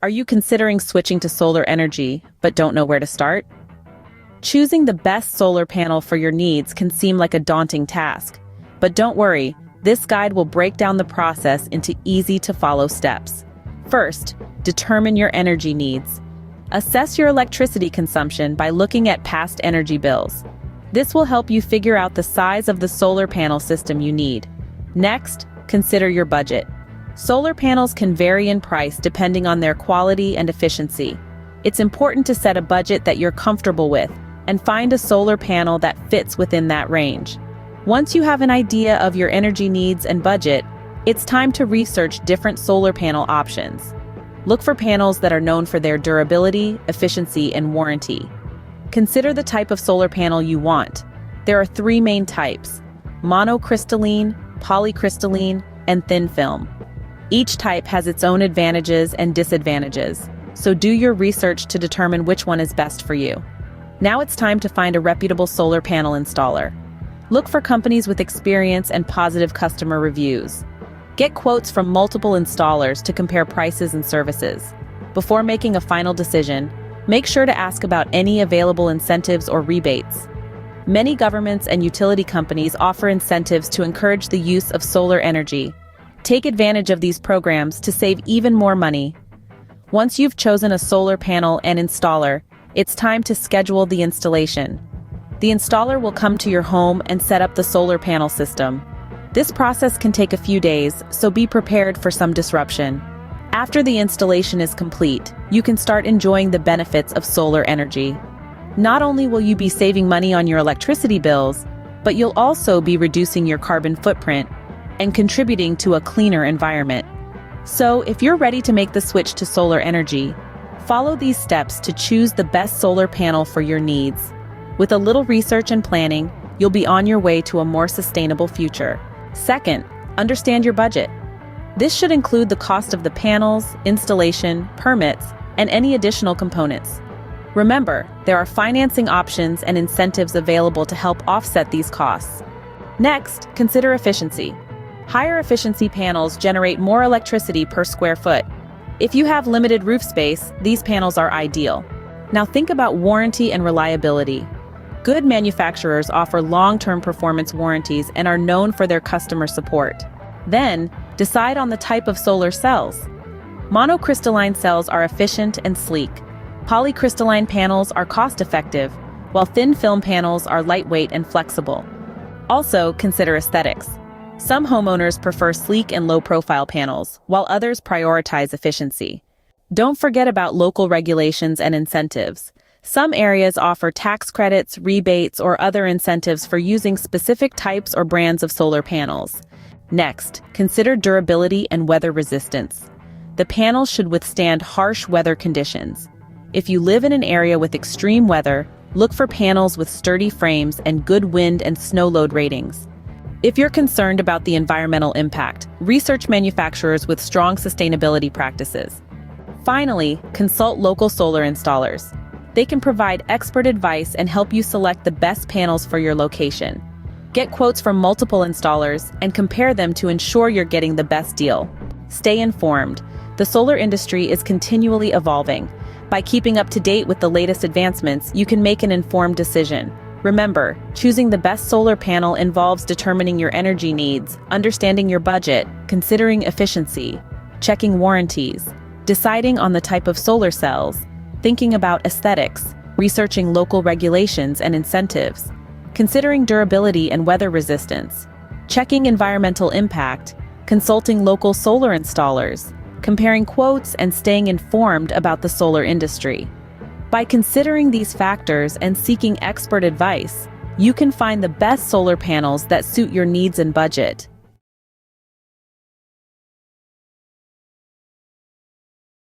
Are you considering switching to solar energy but don't know where to start? Choosing the best solar panel for your needs can seem like a daunting task, but don't worry, this guide will break down the process into easy-to-follow steps. First, determine your energy needs. Assess your electricity consumption by looking at past energy bills. This will help you figure out the size of the solar panel system you need. Next, consider your budget. Solar panels can vary in price depending on their quality and efficiency. It's important to set a budget that you're comfortable with and find a solar panel that fits within that range. Once you have an idea of your energy needs and budget, it's time to research different solar panel options. Look for panels that are known for their durability, efficiency, and warranty. Consider the type of solar panel you want. There are three main types: monocrystalline, polycrystalline, and thin film. Each type has its own advantages and disadvantages, so do your research to determine which one is best for you. Now it's time to find a reputable solar panel installer. Look for companies with experience and positive customer reviews. Get quotes from multiple installers to compare prices and services. Before making a final decision, make sure to ask about any available incentives or rebates. Many governments and utility companies offer incentives to encourage the use of solar energy. Take advantage of these programs to save even more money. Once you've chosen a solar panel and installer, it's time to schedule the installation. The installer will come to your home and set up the solar panel system. This process can take a few days, so be prepared for some disruption. After the installation is complete, you can start enjoying the benefits of solar energy. Not only will you be saving money on your electricity bills, but you'll also be reducing your carbon footprint and contributing to a cleaner environment. So, if you're ready to make the switch to solar energy, follow these steps to choose the best solar panel for your needs. With a little research and planning, you'll be on your way to a more sustainable future. Second, understand your budget. This should include the cost of the panels, installation, permits, and any additional components. Remember, there are financing options and incentives available to help offset these costs. Next, consider efficiency. Higher efficiency panels generate more electricity per square foot. If you have limited roof space, these panels are ideal. Now think about warranty and reliability. Good manufacturers offer long-term performance warranties and are known for their customer support. Then, decide on the type of solar cells. Monocrystalline cells are efficient and sleek. Polycrystalline panels are cost-effective, while thin film panels are lightweight and flexible. Also, consider aesthetics. Some homeowners prefer sleek and low-profile panels, while others prioritize efficiency. Don't forget about local regulations and incentives. Some areas offer tax credits, rebates, or other incentives for using specific types or brands of solar panels. Next, consider durability and weather resistance. The panels should withstand harsh weather conditions. If you live in an area with extreme weather, look for panels with sturdy frames and good wind and snow load ratings. If you're concerned about the environmental impact, research manufacturers with strong sustainability practices. Finally, consult local solar installers. They can provide expert advice and help you select the best panels for your location. Get quotes from multiple installers and compare them to ensure you're getting the best deal. Stay informed. The solar industry is continually evolving. By keeping up to date with the latest advancements, you can make an informed decision. Remember, choosing the best solar panel involves determining your energy needs, understanding your budget, considering efficiency, checking warranties, deciding on the type of solar cells, thinking about aesthetics, researching local regulations and incentives, considering durability and weather resistance, checking environmental impact, consulting local solar installers, comparing quotes, and staying informed about the solar industry. By considering these factors and seeking expert advice, you can find the best solar panels that suit your needs and budget.